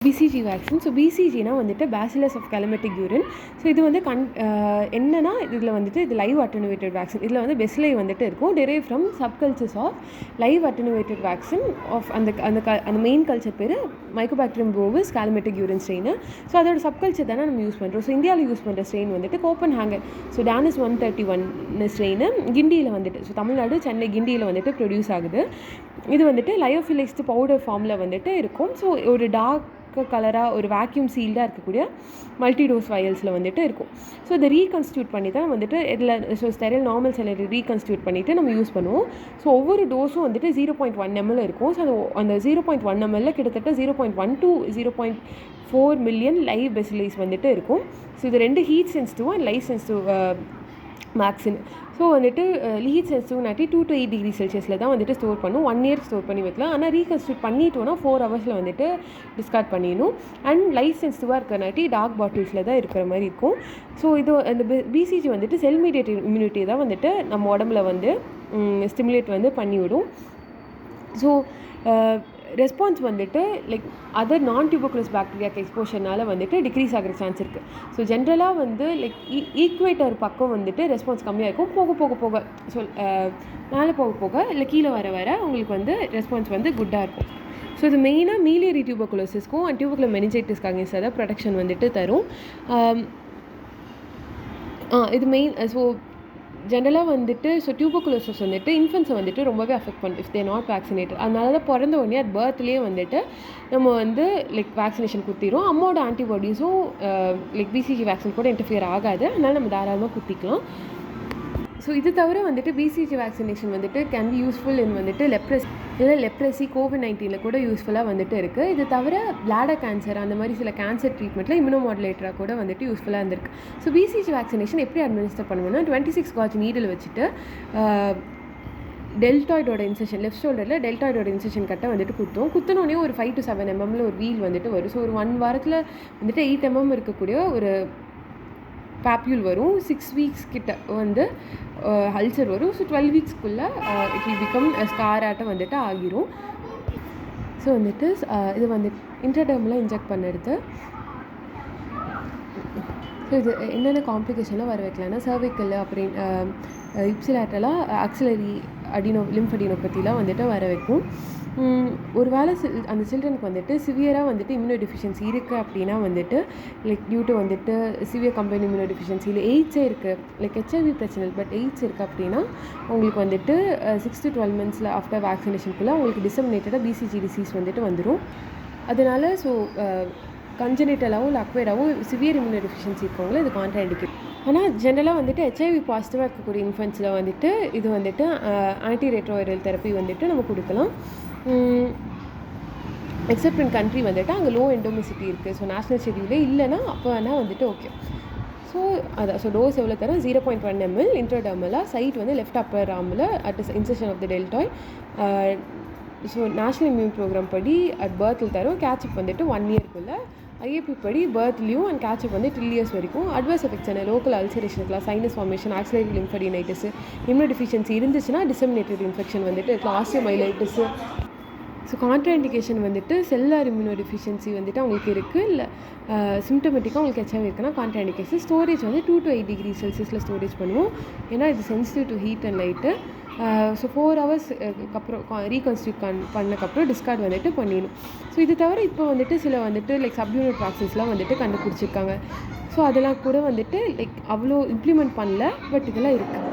BCG vaccine. So பிசிஜினா வந்துட்டு bacillus of கலமெட்டிக் urine. So இது வந்து என்னன்னா இதில் வந்துட்டு இது லைவ் அட்டனுவேட்டட் வேக்சின். இதில் வந்து பெஸ்லை வந்துட்டு இருக்கும். Derive from subcultures of live attenuated vaccine of அந்த மெயின் கல்ச்சர் பேர் mycobacterium bovis Calmette Guerin strain. So அதோட சப்கல்ச்சர் தானே நம்ம யூஸ் பண்ணுறோம். ஸோ இந்தியாவில் யூஸ் பண்ணுற ஸ்ட்ரெயின் வந்துட்டு கோப்பன்ஹேங்கன். ஸோ டானிஸ் 131 ஸ்ட்ரெயின் கிண்டியில் வந்துட்டு, ஸோ தமிழ்நாடு சென்னை கிண்டியில் வந்துட்டு ப்ரொடியூஸ் ஆகுது. இது வந்துட்டு லயோஃபிலைஸ்டு பவுடர் ஃபார்மில் வந்துட்டு இருக்கும். ஸோ ஒரு டார்க் கலராக ஒரு வேக்யூம் சீல்டாக இருக்கக்கூடிய மல்டிடோஸ் வயல்ஸில் வந்துட்டு இருக்கும். ஸோ இதை ரீகன்ஸ்டியூட் பண்ணி தான் வந்துட்டு இதில் ஸ்டெரைல் நார்மல் செல்லரி ரீகன்ஸ்டியூட் பண்ணிவிட்டு நம்ம யூஸ் பண்ணுவோம். ஸோ ஒவ்வொரு டோஸும் வந்துட்டு 0.1 ml இருக்கும். ஸோ அந்த 0.1 ml கிட்டத்தட்ட 0.1 to 0.4 மில்லியன் லைவ் பெசிலைஸ் வந்துட்டு இருக்கும். ஸோ இது 2 heat sensitive and light sensitive vaccine. So வந்துட்டு ஹீட் சென்சிட்டிவ்னாட்டி 2 to 8 டிகிரி செல்சியஸில் தான் வந்துட்டு ஸ்டோர் பண்ணும். 1 year ஸ்டோர் பண்ணி வைக்கலாம். ஆனால் ரீகன்ஸ்டியூட் பண்ணிட்டோன்னா 4 hours வந்துட்டு டிஸ்கார்ட் பண்ணிடணும். அண்ட் லைட் சென்சிட்டிவாக இருக்கிறனாட்டி டார்க் பாட்டில்ஸில் தான் இருக்கிற மாதிரி இருக்கும். ஸோ இது அந்த பிசிஜி வந்துட்டு செல் மீடியேட்டட் இம்யூனிட்டி தான் வந்துட்டு நம்ம உடம்புல வந்து ஸ்டிமுலேட் வந்து பண்ணிவிடும். ஸோ ரெஸ்பான்ஸ் வந்துட்டு லைக் அதர் நான் டியூபர்குலஸ் பாக்டீரியாக்கு எக்ஸ்போஷர்னால வந்துட்டு டிக்ரீஸ் ஆகிற சான்ஸ் இருக்குது. ஸோ ஜென்ரலாக வந்து லைக் ஈக்குவேட்டர் பக்கம் வந்துட்டு ரெஸ்பான்ஸ் கம்மியாக இருக்கும். போக ஸோ மேலே போக இல்லை கீழே வர உங்களுக்கு வந்து ரெஸ்பான்ஸ் வந்து குட்டாக இருக்கும். ஸோ இது மெயினாக மீலியரி டியூபர்குலோசிஸ்க்கும் அண்ட் டியூபர்குலர் மெனிஞ்சைட்டிஸ்க்கு அகேன்ஸ்டாக தான் ப்ரொடெக்ஷன் வந்துட்டு தரும். இது மெயின். ஸோ ஜென்ரலாக வந்துட்டு ஸோ டியூபர்குலோசிஸ் வந்துட்டு இன்ஃபென்ட்ஸை வந்துட்டு ரொம்பவே அஃபெக்ட் பண்ணும் இஃப் தே நாட் வேக்சினேட்டட். அதனால தான் பிறந்த உடனே அது பர்த்லேயே வந்துட்டு நம்ம வந்து லைக் வேக்சினேஷன் குத்திடும். அம்மாவோட ஆன்டிபாடிஸும் லைக் பிசிஜி வேக்சின் கூட இன்டர்ஃபியர் ஆகாது. அதனால் நம்ம தாராளமாக குத்திக்கலாம். ஸோ இது தவிர வந்துட்டு பிசிஜி வேக்சினேஷன் வந்துட்டு கேன் பி யூஸ்ஃபுல் இன் வந்துட்டு லெப்ரசி COVID-19 கூட யூஸ்ஃபுல்லாக வந்துட்டு இருக்குது. இது தவிர பிளாடர் கேன்சர் அந்த மாதிரி சில கேன்சர் ட்ரீட்மெண்ட்டில் இம்யூனோமாடுலேட்டராக கூட வந்துட்டு யூஸ்ஃபுல்லாக இருந்திருக்கு. ஸோ பிசிஜி வேக்சினேஷன் எப்படி அட்மினிஸ்டர் பண்ணுவேன்னா 26 gauge நீடில் வச்சுட்டு டெல்டாய்டோட இன்செஷன் லெஃப்ட் ஷோல்டரில் டெல்டாய்டோட இன்செஷன் கட்ட வந்துட்டு குத்தினோடனே ஒரு 5 to 7 mm ஒரு வீல் வந்துட்டு வரும். ஸோ ஒரு 1 வாரத்தில் வந்துட்டு 8 mm இருக்கக்கூடிய ஒரு பாப்யூல் வரும். 6 weeks கிட்ட வந்து அல்சர் வரும். ஸோ 12 weeksக்குள்ளே இட் வில் பிகம் ஸ்கார் ஆட்டம் வந்துட்டு ஆகிரும். ஸோ வந்துட்டு இது வந்துட்டு இன்டர்டர்மில் இன்ஜெக்ட் பண்ணுறது. ஸோ இது என்னென்ன காம்ப்ளிகேஷன்லாம் வர வைக்கலாம்னா சர்விக்கல் அப்புறம் இப்சிலேட்டரலாக ஆக்சிலரி லிம்ஃபடினோபதிலாம் வந்துட்டு வர வைக்கும். ஒரு வேளை அந்த சில்ட்ரனுக்கு வந்துட்டு சிவியராக வந்துட்டு இம்யூனோ டெஃபிஷியன்சி இருக்குது அப்படின்னா வந்துட்டு லைக் டியூ டு வந்துட்டு சிவியர் கம்பைன் இம்யூனோ டெஃபிஷியன்சி இல்லை எய்ட்ஸே இருக்குது லைக் HIV பிரச்சனை பட் எய்ட்ஸ் இருக்குது அப்படின்னா உங்களுக்கு வந்துட்டு 6 to 12 months ஆஃப்டர் வேக்சினேஷனுக்குள்ளே உங்களுக்கு டிசமினேட்டடாக பிசிஜி டிசீஸ் வந்துட்டு வந்துடும். அதனால ஸோ கன்ஜெனிட்டலாகவும் இல்லை அக்வைராகவும் சிவியர் இம்யூனோ டெஃபிஷியன்சி இருக்கவங்களும் இது கான்ட்ராஇண்டிகேட். ஆனால் ஜென்ரலாக வந்துட்டு HIV பாசிட்டிவாக இருக்கக்கூடிய இன்ஃபென்ட்ஸில் வந்துட்டு இது வந்துட்டு ஆன்டி ரெட்ரோவைரல் தெரப்பி வந்துட்டு நம்ம கொடுக்கலாம். எக்ஸப்ட் இன் கண்ட்ரி வந்துட்டு அங்கே லோ எண்டோமிசிட்டி இருக்குது. ஸோ நேஷ்னல் ஷெட்யூலே இல்லைன்னா அப்போ வேணால் வந்துட்டு ஓகே. ஸோ அதான் ஸோ டோஸ் எவ்வளோ தரும் 0.1 ml இன்ட்ரோடர்மலாக சைட் வந்து லெஃப்ட் அப்பர் ஆர்மில் at insertion of the deltoid. So national immune program படி அட் பர்த்தில் தரும். கேட்சப் வந்துட்டு 1 yearக்குள்ளே. IAP படி பர்த்லேயும் அண்ட் கேட்சப் வந்து 3 years வரைக்கும். அட்வர்ஸ் எஃபெக்ட்ஸ் என்ன லோக்கல் அல்சரேஷன் இருக்கலாம், sinus formation, axillary lymphadenitis, immuno deficiency இருந்துச்சுன்னா டிசமினேட்டட் இன்ஃபெக்ஷன் வந்துட்டு ஆஸ்டியோமைலைட்டிஸ். ஸோ கான்ட்ராஇண்டிகேஷன் வந்துட்டு செல்லார் இம்யூனோ டெஃபிஷியன்சி வந்துட்டு அவங்களுக்கு இருக்குது. இல்லை சிம்டமெட்டிக்காக உங்களுக்கு HIV இருக்குன்னா கான்ட்ராஇண்டிகேஷன். ஸ்டோரேஜ் வந்து 2 to 8 degree செல்சியஸில் ஸ்டோரேஜ் பண்ணுவோம். ஏன்னா இது sensitive to heat and light. So 4 hours அப்புறம் ரீகன்ஸ்டியூட் பண்ணக்கப்புறம் டிஸ்கார்ட் வந்துட்டு பண்ணிடணும். ஸோ இது தவிர இப்போ வந்துட்டு சில வந்துட்டு லைக் சப்யூனிட் வேக்சின்ஸ்லாம் வந்துட்டு கண்டுபிடிச்சிருக்காங்க. ஸோ அதெல்லாம் கூட வந்துட்டு லைக் அவ்வளோ இம்ப்ளிமெண்ட் பண்ணல பட் இதெல்லாம் இருக்குது.